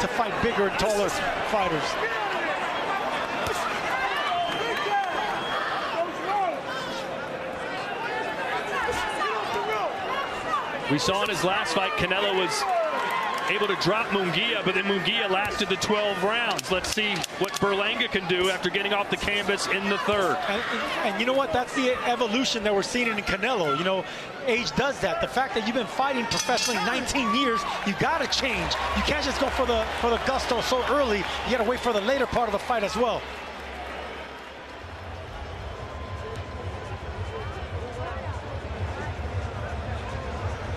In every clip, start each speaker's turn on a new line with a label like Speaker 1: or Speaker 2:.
Speaker 1: to fight bigger and taller fighters.
Speaker 2: We saw in his last fight, Canelo was able to drop Munguia, but then Munguia lasted the 12 rounds. Let's see what Berlanga can do after getting off the canvas in the third.
Speaker 1: And you know what? That's the evolution that we're seeing in Canelo. You know, age does that. The fact that you've been fighting professionally 19 years, you got to change. You can't just go for the gusto so early. You got to wait for the later part of the fight as well.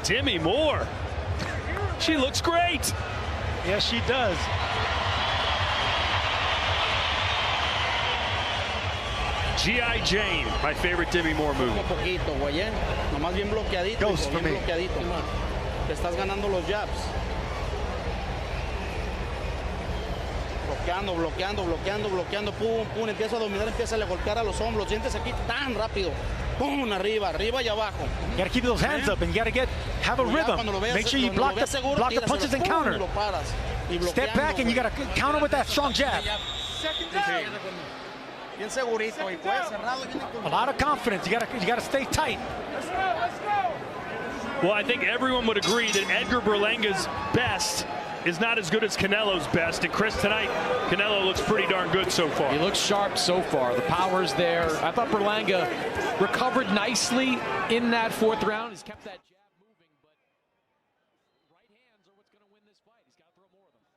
Speaker 2: Demi Moore. She looks great.
Speaker 1: Yes, she does.
Speaker 2: G.I. Jane, my favorite Demi Moore movie.
Speaker 1: Ghost for me.
Speaker 3: Te estás ganando los jabs. Bloqueando, bloqueando, bloqueando, bloqueando. Pum, pum. Empieza a dominar, empieza a golpear a los hombros. Sientes aquí tan rápido. Pum, arriba, arriba y abajo.
Speaker 1: You got to keep those hands up, and you got to have a rhythm. Make sure you block the punches and counter. Step back, and you got to counter with that strong jab. A lot of confidence. You got to stay tight.
Speaker 2: Well, I think everyone would agree that Edgar Berlanga's best is not as good as Canelo's best. And Chris, tonight, Canelo looks pretty darn good so far.
Speaker 4: He looks sharp so far. The power's there. I thought Berlanga recovered nicely in that fourth round. He's kept that jab moving, but right hands are what's going to win this fight. He's got to throw more of them.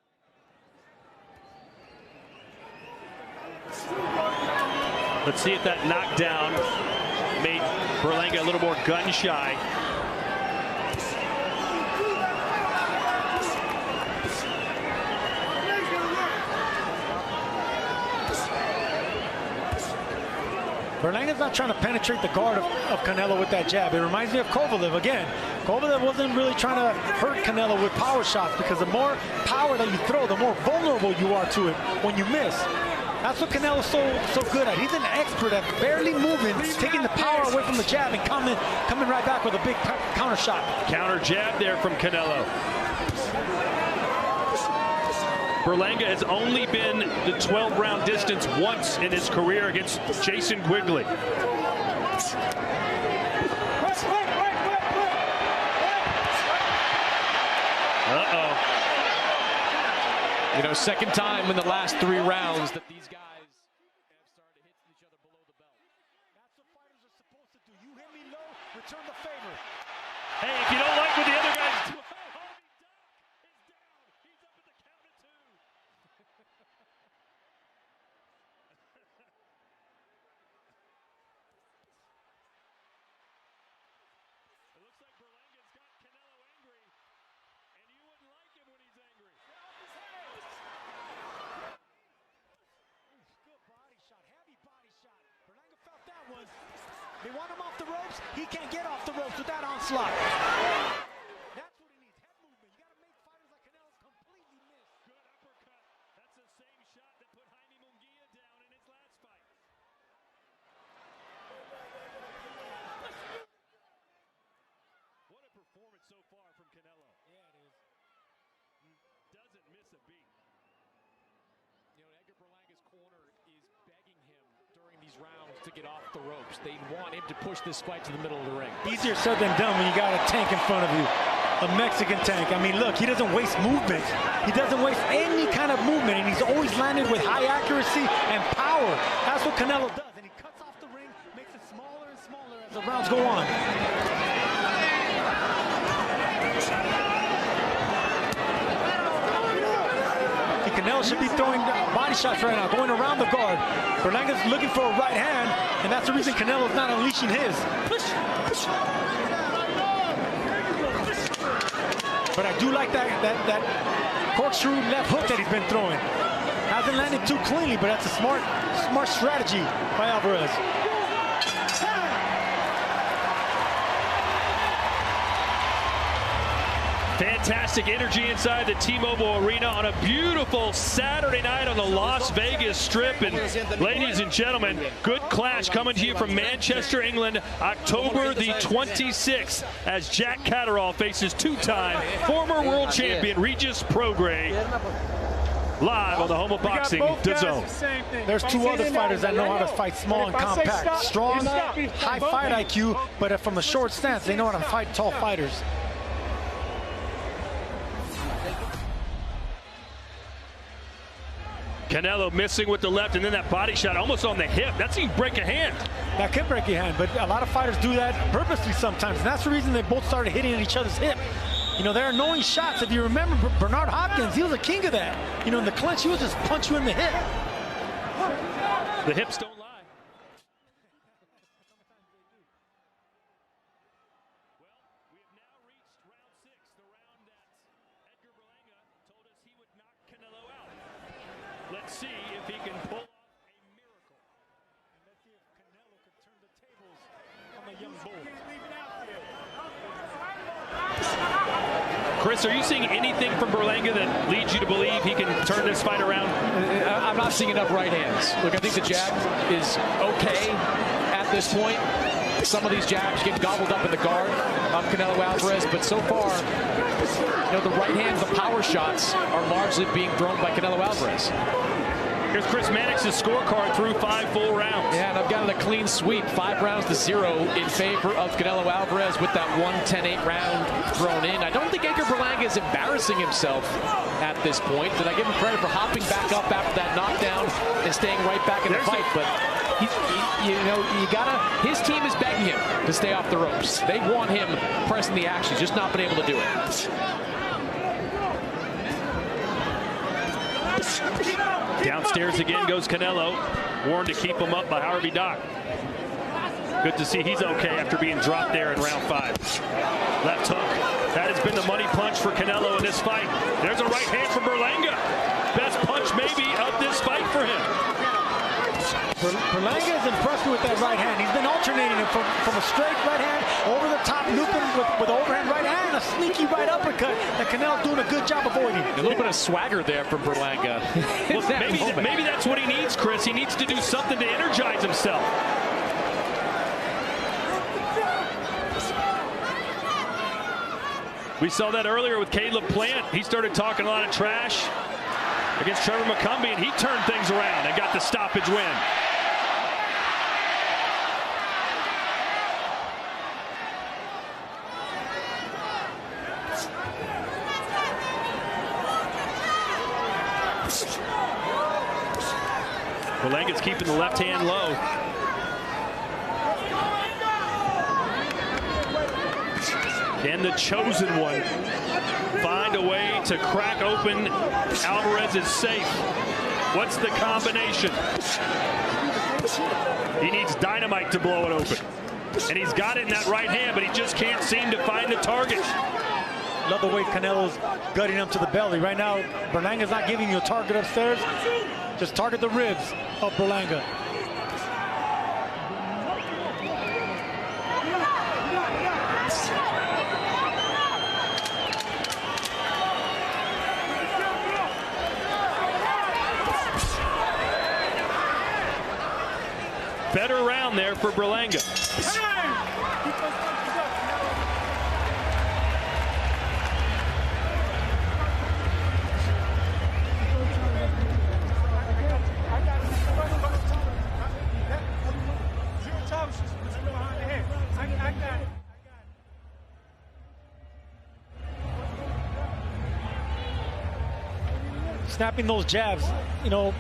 Speaker 2: Let's see if that knockdown made Berlanga a little more gun-shy.
Speaker 1: Berlanga's not trying to penetrate the guard of Canelo with that jab. It reminds me of Kovalev again. Kovalev wasn't really trying to hurt Canelo with power shots, because the more power that you throw, the more vulnerable you are to it when you miss. That's what Canelo's so good at. He's an expert at barely moving, taking the power away from the jab and coming right back with a big counter shot.
Speaker 2: Counter jab there from Canelo. Berlanga has only been the 12-round distance once in his career against Jason Quigley. Uh-oh.
Speaker 4: You know, second time in the last 3 rounds that these guys have started hitting each other below the belt.
Speaker 1: That's what fighters are supposed to do. You hit me low, return the favor.
Speaker 2: Hey, if you don't like what the other guys do, it looks like Berlanga's got Canelo angry, and you wouldn't like him when he's angry.
Speaker 1: Good body shot, heavy body shot. Berlanga felt that one. They want him off the ropes. He can't get off the ropes with that onslaught. That's what he needs, head movement. You got to make fighters like Canelo completely miss.
Speaker 2: Good uppercut. That's the same shot that put Jaime Munguia down in his last fight. What a performance so far from Canelo.
Speaker 1: Yeah, it is.
Speaker 2: Doesn't miss a beat.
Speaker 4: You know, Edgar Berlanga's corner is begging him during these rounds to get off the ropes. They want him to push this fight to the middle of the ring.
Speaker 1: Easier said than done when you got a tank in front of you. A Mexican tank. I mean, look, he doesn't waste movement. He doesn't waste any kind of movement, and he's always landed with high accuracy and power. That's what Canelo does, and he cuts off the ring, makes it smaller and smaller as the rounds go on. Canelo should be throwing body shots right now, going around the guard. Berlanga's looking for a right hand, and that's the reason Canelo's not unleashing his. But I do like that corkscrew left hook that he's been throwing. Hasn't landed too cleanly, but that's a smart strategy by Alvarez.
Speaker 2: Fantastic energy inside the T-Mobile Arena on a beautiful Saturday night on the Las Vegas Strip. And ladies and gentlemen, good clash coming to you from Manchester, England, October the 26th, as Jack Catterall faces two-time former world champion Regis Prograis. live on the home of boxing, DAZN.
Speaker 1: There's two other fighters that know how to fight small and compact. Strong, high fight IQ, but from a short stance, they know how to fight tall fighters.
Speaker 2: Canelo missing with the left, and then that body shot almost on the hip. That's even break a hand.
Speaker 1: That can break your hand, but a lot of fighters do that purposely sometimes, and that's the reason they both started hitting at each other's hip. You know, they're annoying shots. If you remember Bernard Hopkins, he was a king of that. You know, in the clinch, he would just punch you in the hip.
Speaker 2: The hips don't lie. Well, we have now reached round 6, the round that Edgar Berlanga told us he would knock Canelo out. Let's see if he can pull off a miracle.
Speaker 1: And let's see if Canelo can turn the tables on the young bull.
Speaker 2: Chris, are you seeing anything from Berlanga that leads you to believe he can turn this fight around?
Speaker 4: I'm not seeing enough right hands. Look, I think the jab is okay at this point. Some of these jabs get gobbled up in the guard of Canelo Alvarez, but so far, you know, the right hands, the power shots are largely being thrown by Canelo Alvarez.
Speaker 2: Here's Chris Mannix's scorecard through 5 full rounds.
Speaker 4: Yeah, and I've got it a clean sweep, 5 rounds to 0 in favor of Canelo Alvarez with that 1-10-8 round thrown in. I don't think Edgar Berlanga is embarrassing himself at this point. Did I give him credit for hopping back up after that knockdown and staying right back in the fight? But you know, his team is begging him to stay off the ropes. They want him pressing the action, just not been able to do it.
Speaker 2: Downstairs again goes Canelo, warned to keep him up by Harvey Dock. Good to see he's okay after being dropped there in round 5. Left hook. That has been the money punch for Canelo in this fight. There's a right hand from Berlanga. Best punch maybe of this fight for him.
Speaker 1: Berlanga is impressed with that right hand. He's been alternating it from a straight right hand over the top, looping with overhand right hand, and a sneaky right uppercut that Canelo's doing a good job avoiding.
Speaker 4: A little bit of swagger there from Berlanga.
Speaker 2: Well, maybe that's what he needs, Chris. He needs to do something to energize himself. We saw that earlier with Caleb Plant. He started talking a lot of trash against Trevor McCumbee, and he turned things around and got the stoppage win. Berlanga's keeping the left hand low. Can the chosen one find a way to crack open Alvarez's safe? What's the combination? He needs dynamite to blow it open. And he's got it in that right hand, but he just can't seem to find the target.
Speaker 1: Love the way Canelo's gutting him to the belly. Right now, Berlanga's not giving you a target upstairs. Just target the ribs of Berlanga.
Speaker 2: Better round there for Berlanga.
Speaker 1: Snapping those jabs, you know,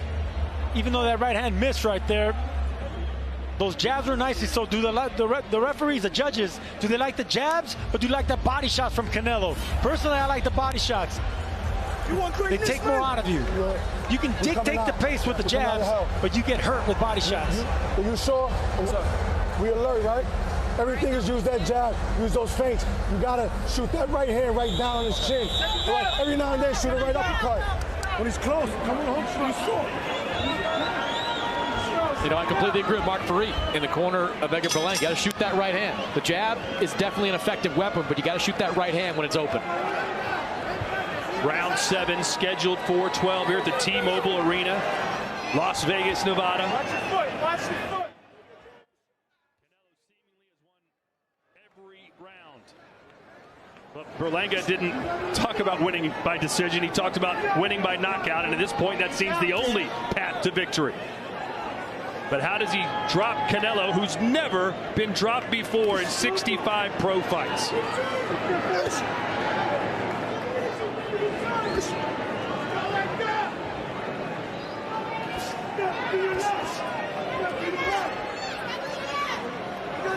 Speaker 1: even though that right hand missed right there, those jabs were nicely. So do the referees, the judges, do they like the jabs or do you like the body shots from Canelo? Personally, I like the body shots. They take more out of you. You can dictate the pace with the jabs, but you get hurt with body shots.
Speaker 5: Are you sure? We alert, right? Everything is use that jab, use those feints. You gotta shoot that right hand right down on his chin. Right, every now and then shoot a right uppercut. When he's close, come on, hook through his sword.
Speaker 4: You know, I completely agree with Mark Farid in the corner of Edgar Berlanga. You got to shoot that right hand. The jab is definitely an effective weapon, but you got to shoot that right hand when it's open.
Speaker 2: Round 7 scheduled for 12 here at the T-Mobile Arena, Las Vegas, Nevada.
Speaker 5: Watch your foot, watch your foot.
Speaker 2: Canelo seemingly has won every round. But Berlanga didn't talk about winning by decision. He talked about winning by knockout, and at this point, that seems the only path to victory. But how does he drop Canelo, who's never been dropped before in 65 pro fights?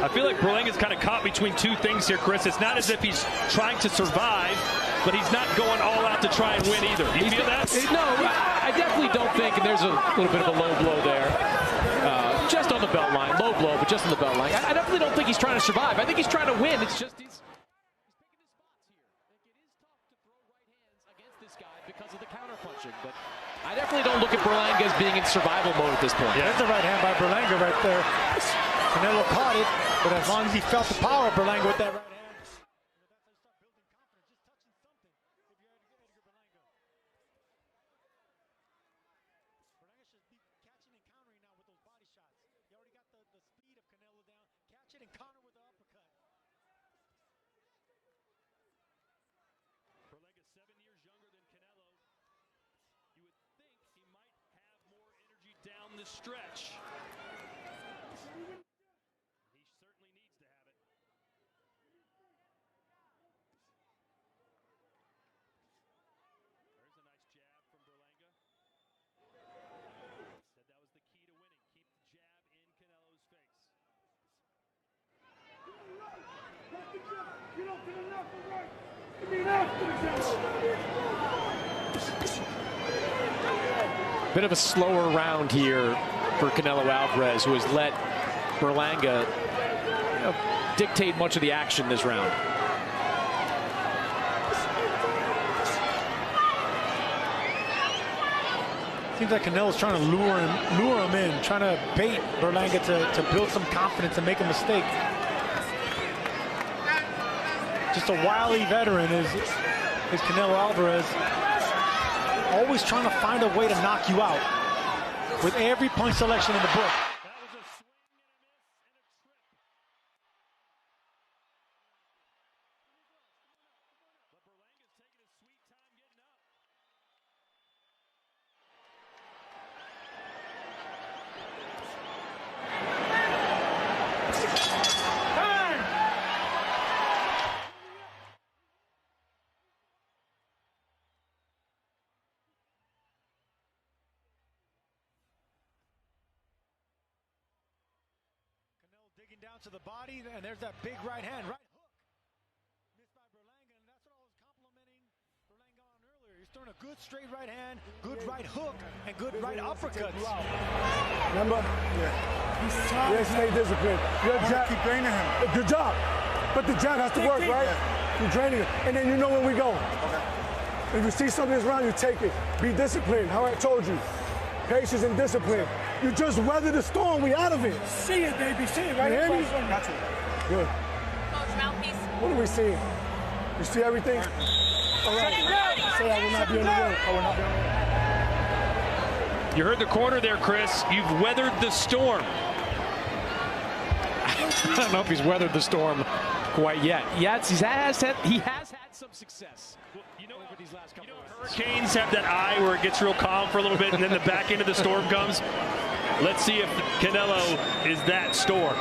Speaker 2: I feel like Berlanga's kind of caught between two things here, Chris. It's not as if he's trying to survive, but he's not going all out to try and win either. Do you feel that?
Speaker 4: No, I definitely don't think, and there's a little bit of a low blow there. Just on the belt line. Low blow, but just on the belt line. I definitely don't think he's trying to survive. I think he's trying to win. It's just he's picking his spots here. Like, it is tough to throw right hands against this guy because of the counter-punching, but I definitely don't look at Berlanga as being in survival mode at this point.
Speaker 1: Yeah, that's the right hand by Berlanga right there. Canelo caught it, but as long as he felt the power of Berlanga with that right hand, and counter with the uppercut.
Speaker 2: Berlanga 7 years younger than Canelo. You would think he might have more energy down the stretch. He certainly needs to have it. There's a nice jab from Berlanga. Said that was the key to winning. Keep the jab in Canelo's face.
Speaker 4: Bit of a slower round here for Canelo Alvarez, who has let Berlanga dictate much of the action this round.
Speaker 1: Seems like Canelo's trying to lure him in, trying to bait Berlanga to build some confidence and make a mistake. Just a wily veteran is Canelo Alvarez, always trying to find a way to knock you out with every punch selection in the book. Digging down to the body, and there's that big right hand, right hook. Missed by Berlanga, and that's what I was complimenting Berlanga on earlier. He's throwing a good straight right hand, good right hook, and good right uppercuts.
Speaker 5: Remember? Yeah. Stay disciplined. Your jab. Keep draining him. Good job. But the jab has to work, right? You're draining it, and then you know where we go. Okay. If you see something that's wrong, you take it. Be disciplined. How I told you. Patience and discipline. You just weather the storm. We out of it. See it, baby. See it, right? You hear me? Got you. Good.
Speaker 6: Coach, mouthpiece.
Speaker 5: What are we seeing? You see everything? All right. Say I will not be on the road. I will not be on the road.
Speaker 2: You heard the corner there, Chris. You've weathered the storm.
Speaker 4: I don't know if he's weathered the storm quite yet. Yes, he has had some success.
Speaker 2: Well, over these last couple of hurricanes have that eye where it gets real calm for a little bit, and then the back end of the storm comes. Let's see if Canelo is that storm.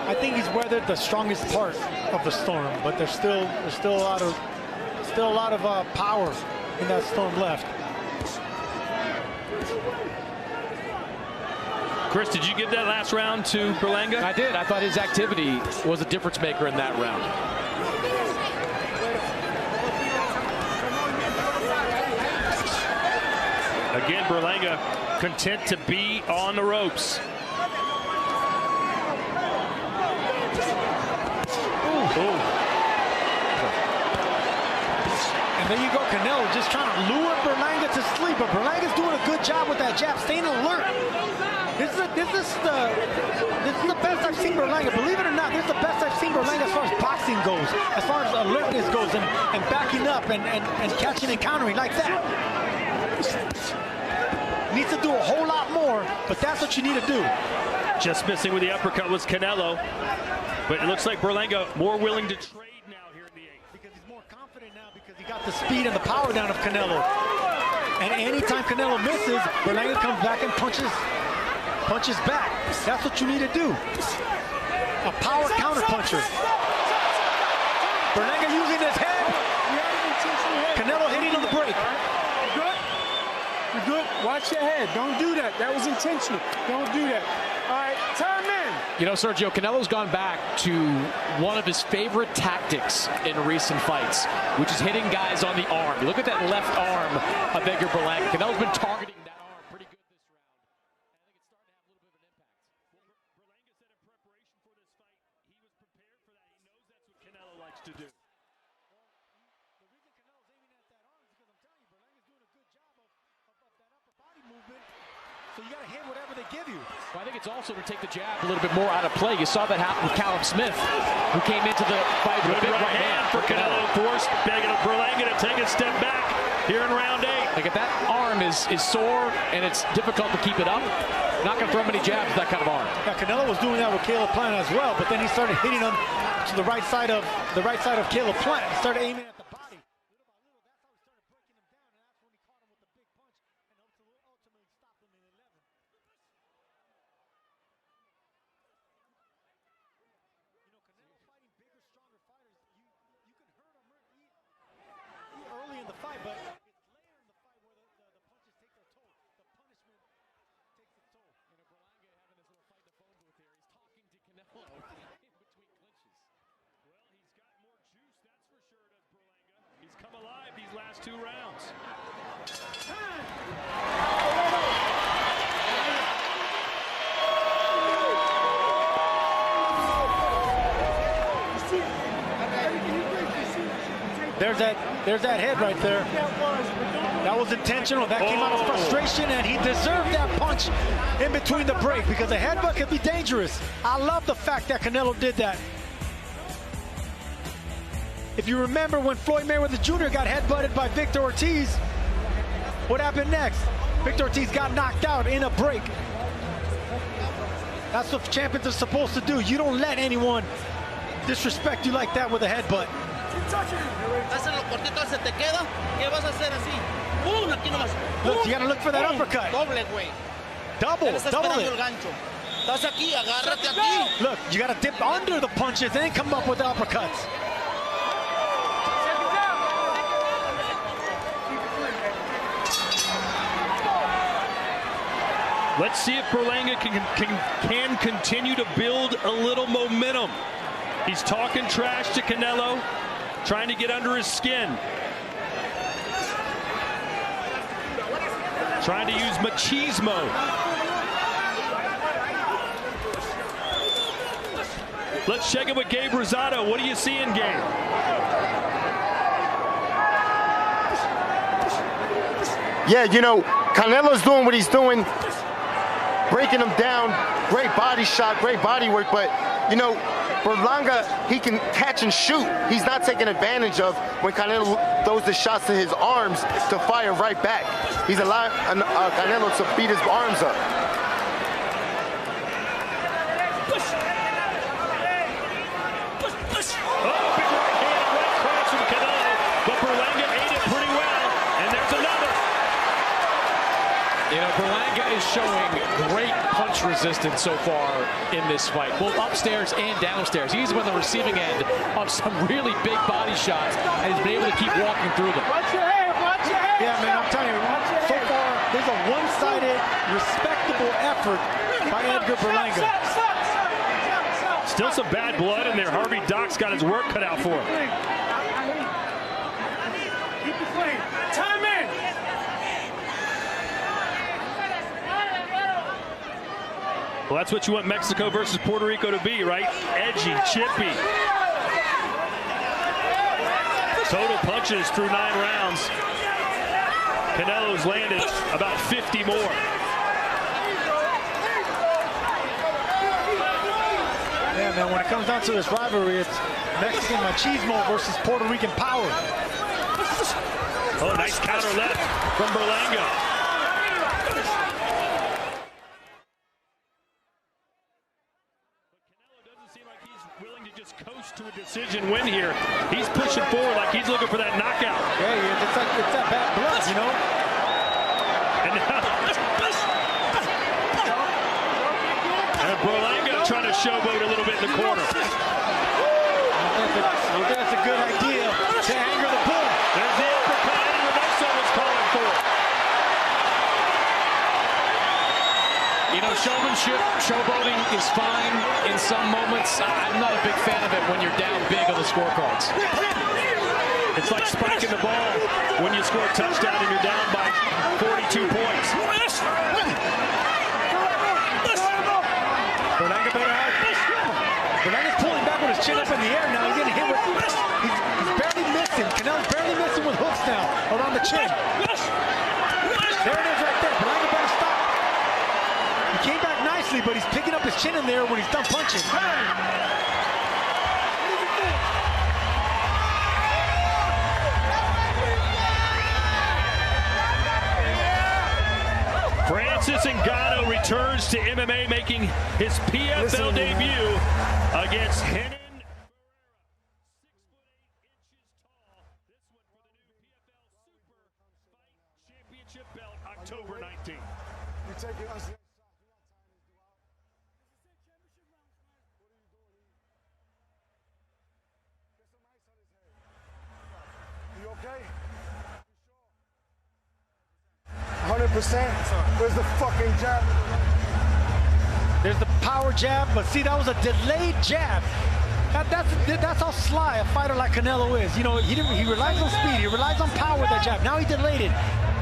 Speaker 1: I think he's weathered the strongest part of the storm, but there's still a lot of power in that storm left.
Speaker 2: Chris, did you give that last round to Berlanga?
Speaker 4: I did. I thought his activity was a difference maker in that round.
Speaker 2: Again, Berlanga content to be on the ropes. Ooh.
Speaker 1: And there you go, Canelo just trying to lure Berlanga to sleep, but Berlanga's doing a good job with that jab, staying alert. This is the best I've seen Berlanga. Believe it or not, this is the best I've seen Berlanga as far as boxing goes, as far as alertness goes, and backing up and catching and countering like that. Needs to do a whole lot more, but that's what you need to do.
Speaker 2: Just missing with the uppercut was Canelo. But it looks like Berlanga more willing to trade now here in the 8th.
Speaker 1: Because he's more confident now because he got the speed and the power down of Canelo. And anytime Canelo misses, Berlanga comes back and punches back. That's what you need to do. A power counter puncher. Berlanga using his head. Canelo hitting on the break.
Speaker 6: You're good. Watch your head. Don't do that. That was intentional. Don't do that. All right, time in.
Speaker 4: You know, Sergio, Canelo's gone back to one of his favorite tactics in recent fights, which is hitting guys on the arm. You look at that left arm of Edgar Berlanga. Canelo's been targeting that arm pretty good this round. And I think it's starting to have a little bit of an impact.
Speaker 2: Berlanga said in preparation for this fight, he was prepared for that. He knows that's what Canelo likes to do.
Speaker 1: The reason Canelo's aiming at that arm is because I'm telling you, Berlanga's doing a good job of that upper body movement. So you got to hit whatever they give you.
Speaker 4: Well, I think it's also to take the jab a little bit more out of play. You saw that happen with Callum Smith, who came into the fight with a big right hand
Speaker 2: for Canelo. Forced Berlanga to take a step back here in round 8.
Speaker 4: Like if that arm is sore and it's difficult to keep it up, not going to throw many jabs with that kind of arm.
Speaker 1: Yeah, Canelo was doing that with Caleb Plant as well, but then he started hitting him to the right side of Caleb Plant. He started aiming at the body. Little by little, that's how he started breaking him down, and that's when he caught him with the big punch and ultimately stopped him in 11. You know, Canelo fighting bigger, stronger fighters, you can hurt him early in the fight, but it's later in the fight where the punches take their toll. The punishment takes its toll.
Speaker 4: You know, Berlanga having this little fight in the phone booth here. He's talking to Canelo in between clinches.
Speaker 2: Well, he's got more juice, that's for sure, does Berlanga. He's come alive these last 2 rounds.
Speaker 1: There's that head right there. That was intentional. That came out of frustration, and he deserved that punch in between the break because a headbutt could be dangerous. I love the fact that Canelo did that. If you remember when Floyd Mayweather Jr. got headbutted by Victor Ortiz, what happened next? Victor Ortiz got knocked out in a break. That's what champions are supposed to do. You don't let anyone disrespect you like that with a headbutt. Look, you gotta look for that uppercut. Double it. Look, you gotta dip under the punches and then come up with the uppercuts.
Speaker 2: Let's see if Berlanga can continue to build a little momentum. He's talking trash to Canelo, trying to get under his skin. Trying to use machismo. Let's check it with Gabe Rosado. What do you see in Gabe?
Speaker 7: Yeah, you know, Canelo's doing what he's doing, breaking him down. Great body shot, great body work, but, you know, Berlanga, he can catch and shoot. He's not taking advantage of when Canelo throws the shots to his arms to fire right back. He's allowing Canelo to beat his arms up.
Speaker 4: You know, Berlanga is showing great punch resistance so far in this fight, both upstairs and downstairs. He's been on the receiving end of some really big body shots, and he's been able to keep walking through them.
Speaker 6: Watch your head, watch your head.
Speaker 1: Yeah, man, I'm telling you, so far, there's a one-sided, respectable effort by Edgar Berlanga.
Speaker 2: Still some bad blood in there. Harvey Doc's got his work cut out for him.
Speaker 6: Keep the flame. Time in.
Speaker 2: Well, that's what you want Mexico versus Puerto Rico to be, right? Edgy, chippy. Total punches through 9 rounds. Canelo's landed about 50 more.
Speaker 1: Yeah, man, when it comes down to this rivalry, it's Mexican machismo versus Puerto Rican power.
Speaker 2: Oh, nice counter left from Berlanga. Willing decision win here. He's pushing forward like he's looking for that knockout.
Speaker 1: Yeah, it's that bad blood, you know.
Speaker 2: And Berlanga trying to showboat a little bit in the corner.
Speaker 1: I think that's a good idea to anger the bull.
Speaker 2: There's the uppercut Eddie Reynoso was calling for.
Speaker 4: You know, showmanship, showboating is fine in some moments. I'm not a big fan of it when you're down big on the scorecards.
Speaker 2: It's like spiking the ball when you score a touchdown and you're down by 42 points.
Speaker 1: Berlanga's pulling back with his chin up in the air now. He's getting hit with. He's barely missing. Canelo's barely missing with hooks now around the chin. There it is right there. Berlanga better stop. He came back nicely, but he's picking up his chin in there when he's done punching.
Speaker 2: Francis Ngannou returns to MMA, making his PFL debut against Renan. 6'8" inches tall. This one for the new PFL Super Fight Championship belt, October 19th.
Speaker 5: You okay? 100%. Where's the fucking jab?
Speaker 1: There's the power jab, but see, that was a delayed jab. That's how sly a fighter like Canelo is. You know, he relies on speed, he relies on power with that jab. Now he delayed it.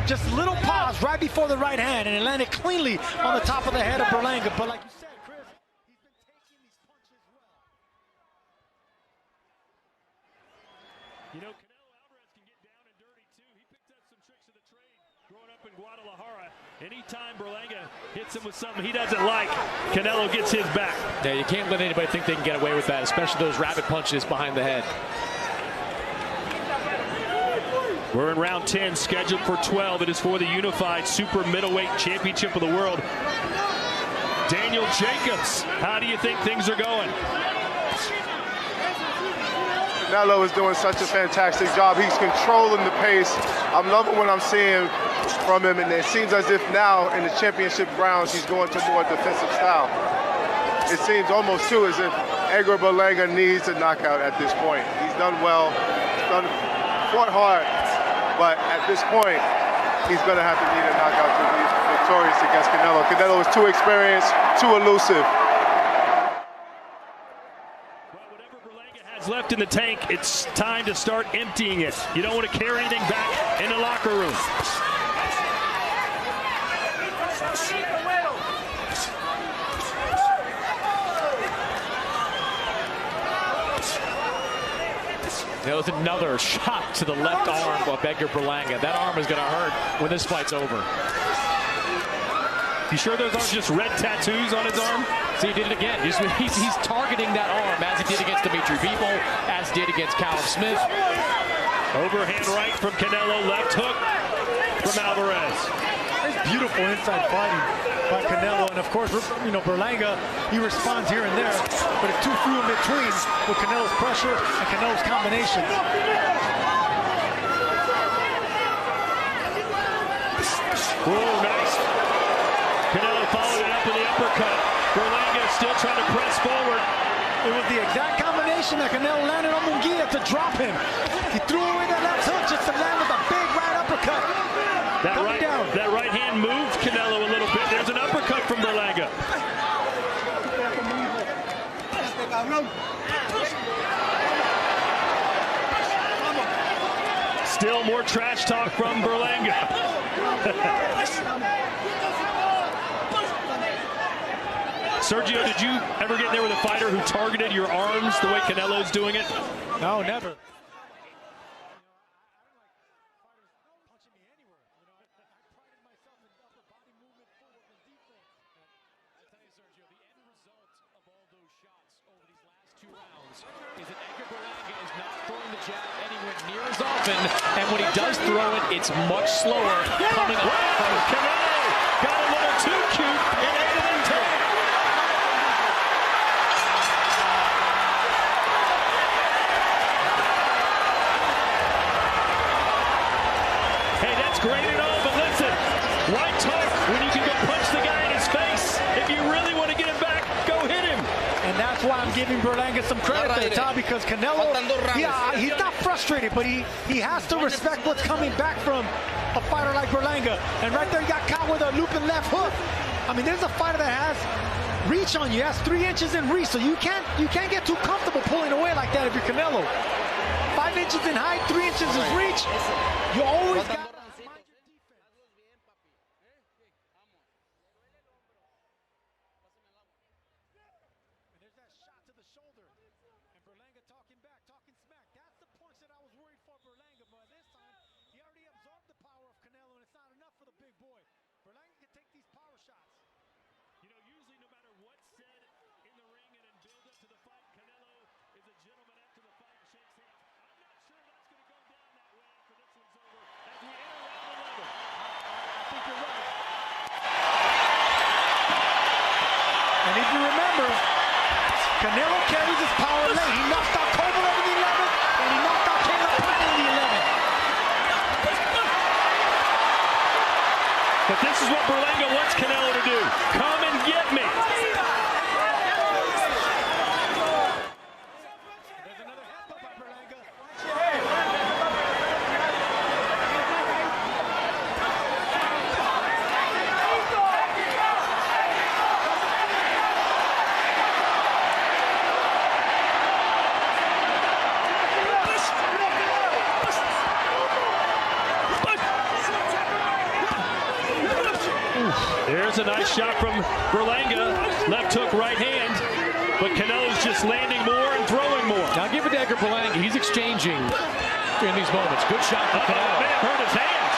Speaker 1: Just a little pause right before the right hand, and it landed cleanly on the top of the head of Berlanga. But like you said, Chris, he's been taking these punches well.
Speaker 2: You know, Canelo Alvarez can get down and dirty too. He picked up some tricks of the trade growing up in Guadalajara. Anytime Berlanga hits him with something he doesn't like, Canelo gets his back.
Speaker 4: Yeah, you can't let anybody think they can get away with that, especially those rabbit punches behind the head.
Speaker 2: We're in round 10, scheduled for 12. It is for the Unified Super Middleweight Championship of the World. Daniel Jacobs, how do you think things are going?
Speaker 8: Canelo is doing such a fantastic job. He's controlling the pace. I'm loving what I'm seeing from him, and it seems as if now in the championship rounds he's going to more defensive style. It seems almost too as if Edgar Berlanga needs a knockout at this point. He's done well, fought hard, but at this point he's going to have to need a knockout to be victorious against Canelo. Canelo is too experienced, too elusive.
Speaker 2: Left in the tank, it's time to start emptying it. You don't want to carry anything back in the locker room.
Speaker 4: There was another shot to the left arm of Edgar Berlanga. That arm is going to hurt when this fight's over.
Speaker 2: You sure those aren't just red tattoos on his arm?
Speaker 4: See, he did it again. He's targeting that arm as he did against Dimitri Bivol, as he did against Callum Smith.
Speaker 2: Overhand right from Canelo, left hook from Alvarez.
Speaker 1: It's beautiful inside fighting by Canelo, and of course, you know, Berlanga, he responds here and there, but it's too few in between with Canelo's pressure and Canelo's combination.
Speaker 2: Whoa, nice. Canelo followed it up with the uppercut. Berlanga still trying to press forward.
Speaker 1: It was the exact combination that Canelo landed on Munguia to drop him. He threw away that left hook just to land with a big right uppercut.
Speaker 2: That right hand moved Canelo a little bit. There's an uppercut from Berlanga. Still more trash talk from Berlanga. Sergio, did you ever get in there with a fighter who targeted your arms the way Canelo's doing it?
Speaker 1: No, never.
Speaker 4: Is that Edgar Berlanga is not throwing the jab anywhere near as often, and when he does throw it, it's much slower coming up.
Speaker 2: Canelo got a little too cute and ate it in time. That's great and all, but listen, why talk when you can go punch the guy in his face? If you really want to get him back, go hit him.
Speaker 1: And that's why I'm giving Berlanga some credit there, Tom, because Canelo, yeah, he's not frustrated, but he has to respect what's coming back from a fighter like Berlanga. And right there, he got caught with a looping left hook. I mean, there's a fighter that has reach on you. Has 3 inches in reach, so you can't get too comfortable pulling away like that if you're Canelo. 5 inches in height, 3 inches is reach. You always got.
Speaker 2: Berlanga can take these power shots. You know, usually no matter what's said in the ring and in build up to the fight, Canelo is a gentleman after the fight and shakes hands. I'm not sure that's going to go down that way after this one's over as we enter round 11.
Speaker 1: I think you're right. And if you remember, Canelo carries his power late. He knocked out Kovalev in the 11th, and he knocked out Caleb Plant in the 11th.
Speaker 2: But this is what Berlanga wants Canelo to do. Come and get me.
Speaker 1: There's another headbutt by Berlanga.
Speaker 2: There's a nice shot from Berlanga. Left hook, right hand. But Canelo's just landing more and throwing more.
Speaker 4: Now give it to Edgar Berlanga. He's exchanging in these moments. Good shot from Canelo.
Speaker 2: Man, hurt his hand.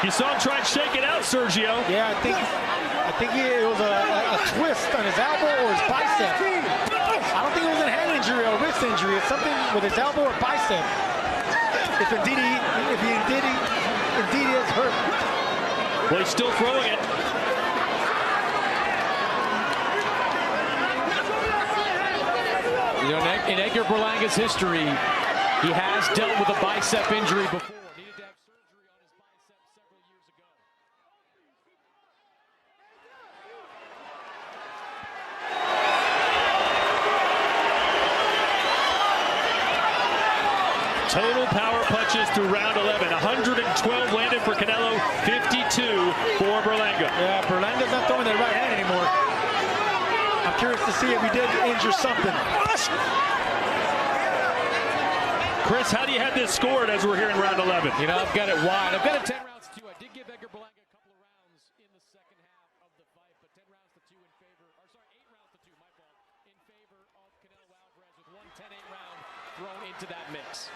Speaker 2: You saw him try and shake it out, Sergio.
Speaker 1: Yeah, I think it was a twist on his elbow or his bicep. I don't think it was a hand injury or a wrist injury. It's something with his elbow or bicep. If indeed he is hurt.
Speaker 2: Well, he's still throwing it.
Speaker 4: You know, in Edgar Berlanga's history, he has dealt with a bicep injury before. Needed to have surgery on his bicep several years ago.
Speaker 2: Total power punches through round 11. 112 landed for Canelo, 52 for Berlanga.
Speaker 1: Yeah, Berlanga's not throwing that right hand anymore. I'm curious to see if he did injure something.
Speaker 2: Chris, how do you have this scored as we're here in round 11?
Speaker 4: You know, I've got it wide. I've got it 10 rounds to 2. I did give Edgar Berlanga a couple of rounds in the second half of the fight, but 10 rounds to 2 in favor, or sorry, 8 rounds to 2, my fault, in favor of Canelo Alvarez with one 10-8 round thrown into that mix.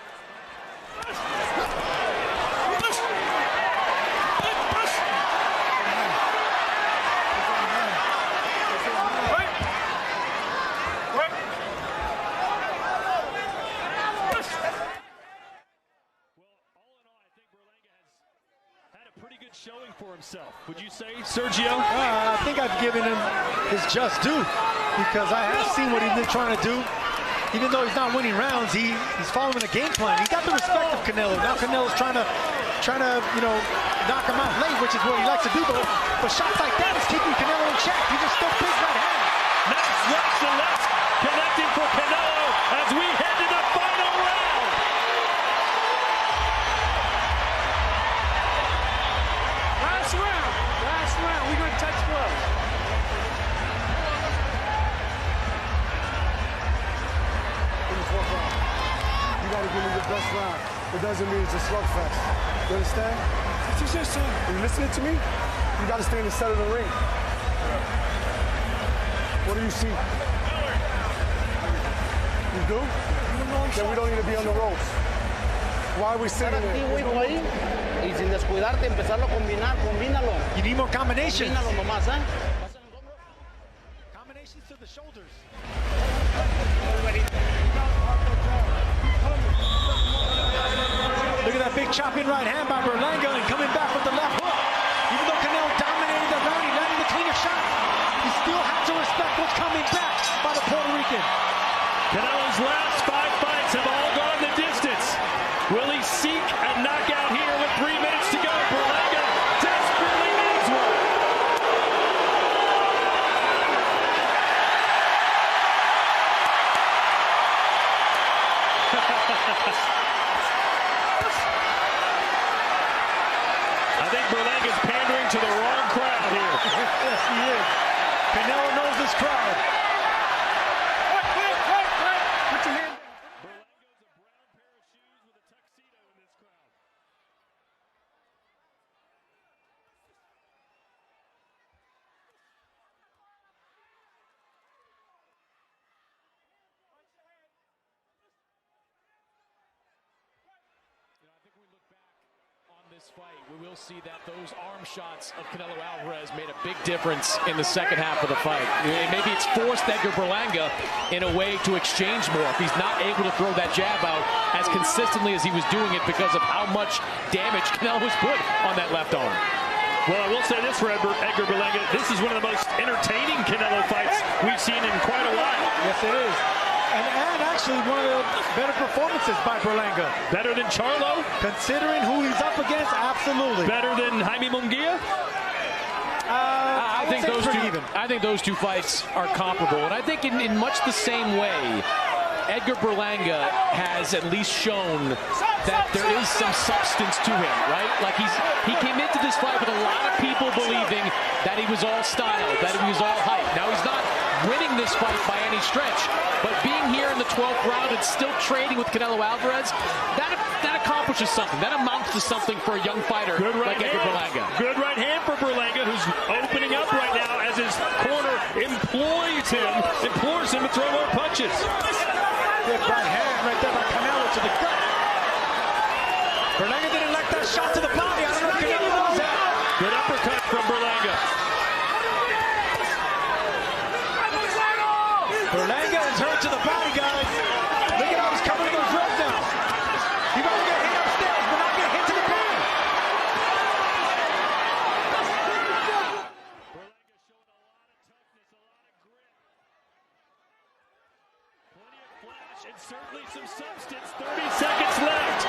Speaker 2: Showing for himself, would you say, Sergio?
Speaker 1: I think I've given him his just due because I have seen what he's been trying to do. Even though he's not winning rounds, he's following a game plan. He got the respect of Canelo. Now Canelo's trying to knock him out late, which is what he likes to do. But shots like that is keeping Canelo in check. He just still big right hand.
Speaker 2: Nice rights and lefts connecting for Canelo as we head to the final round.
Speaker 6: Last round, we're going to touch gloves.
Speaker 5: You got to give me the best round. It doesn't mean it's a slugfest. You understand?
Speaker 6: What you just said.
Speaker 5: Are you listening to me? You got to stay in the center of the ring. What do you see? You do? Then we don't need to be on the ropes. Why are we sitting there?
Speaker 3: Y sin descuidarte, empezarlo a combinar, combínalo.
Speaker 1: You need more combinations.
Speaker 3: Combínalo nomás, ¿eh?
Speaker 1: Combinations to the shoulders. Look at that big chopping right hand by Berlanga and coming back with the left hook. Even though Canelo dominated the round, he landed the cleaner shot. He still has to respect what's coming back by the Puerto Rican.
Speaker 2: Canelo's last 5 fights have all gone the distance. Will he desperately seek a knockout here with 3 minutes to go. Berlanga desperately needs one. I think Berlanga's pandering to the wrong crowd here.
Speaker 1: Yes, he is. Canelo knows this crowd.
Speaker 6: Put your hand down.
Speaker 2: Berlanga's a brown pair of shoes with a tuxedo in this crowd.
Speaker 4: I think we look back on this fight, we will see that those arm shots of Canelo Alvarez made a big difference in the second half of the fight. Maybe it's forced Edgar Berlanga in a way to exchange more if he's not able to throw that jab out as consistently as he was doing it because of how much damage Canelo has put on that left arm.
Speaker 2: Well, I will say this for Edgar Berlanga. This is one of the most entertaining Canelo fights we've seen in quite a while.
Speaker 1: Yes, it is. And actually one of the better performances by Berlanga.
Speaker 2: Better than Charlo?
Speaker 1: Considering who he's up against, absolutely.
Speaker 2: Better than Jaime Munguia?
Speaker 4: I think those two fights are comparable, and I think in much the same way, Edgar Berlanga has at least shown that there is some substance to him, right? Like he came into this fight with a lot of people believing that he was all style, that he was all hype. Now he's not winning this fight by any stretch, but being here in the 12th round and still trading with Canelo Alvarez, that accomplishes something. That amounts to something for a young fighter like Edgar Berlanga.
Speaker 2: Good right hand for Berlanga, who's opening up right now as his corner implores him to throw more punches.
Speaker 1: Good right hand right there by Canelo to the gut. Berlanga didn't like that shot to the body. I don't know if Canelo knows that.
Speaker 2: Good uppercut from Berlanga.
Speaker 1: Berlanga is hurt to the body, guys. Look at how he's coming to those ropes now. He's about to get hit upstairs, but not get hit to the body.
Speaker 2: Berlanga showing a lot of toughness, a lot of grit. Plenty of flash and certainly some substance. 30 seconds left.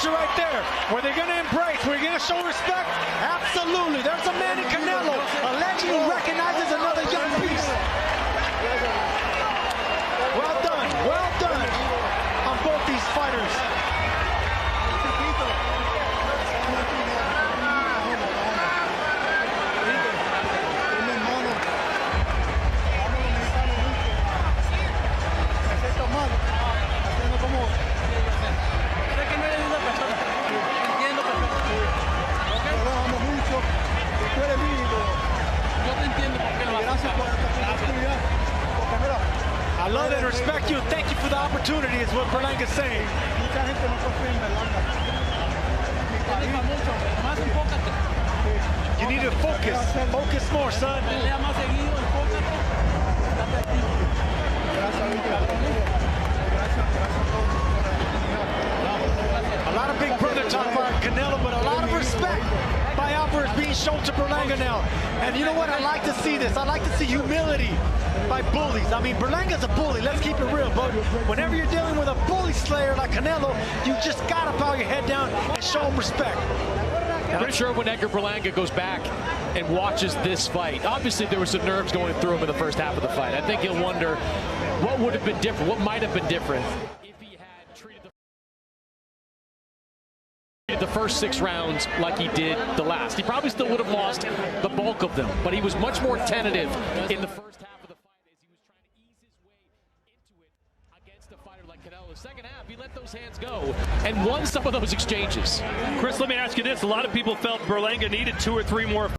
Speaker 1: Right there. Were they going to embrace? Were they going to show respect? Absolutely. There's a man in Canelo, a legend who recognizes another young piece. Well done on both these fighters. I love and respect you. Thank you for the opportunity, is what Berlanga's saying. You need to focus. Focus more, son. A lot of big brother talk about Canelo, but a lot of respect by Alvarez being shown to Berlanga now. And you know what? I like to see this. I like to see humility by bullies. I mean, Berlanga's a bully. Let's keep it real. But whenever you're dealing with a bully slayer like Canelo, you just got to bow your head down and show him respect.
Speaker 4: And I'm sure when Edgar Berlanga goes back and watches this fight, obviously there were some nerves going through him in the first half of the fight. I think he'll wonder what would have been different, what might have been different if he had treated the first 6 rounds like he did the last. He probably still would have lost the bulk of them, but he was much more tentative in the first half of the fight as he was trying to ease his way into it against a fighter like Canelo. The second half, he let those hands go and won some of those exchanges.
Speaker 2: Chris, let me ask you this. A lot of people felt Berlanga needed 2 or 3 more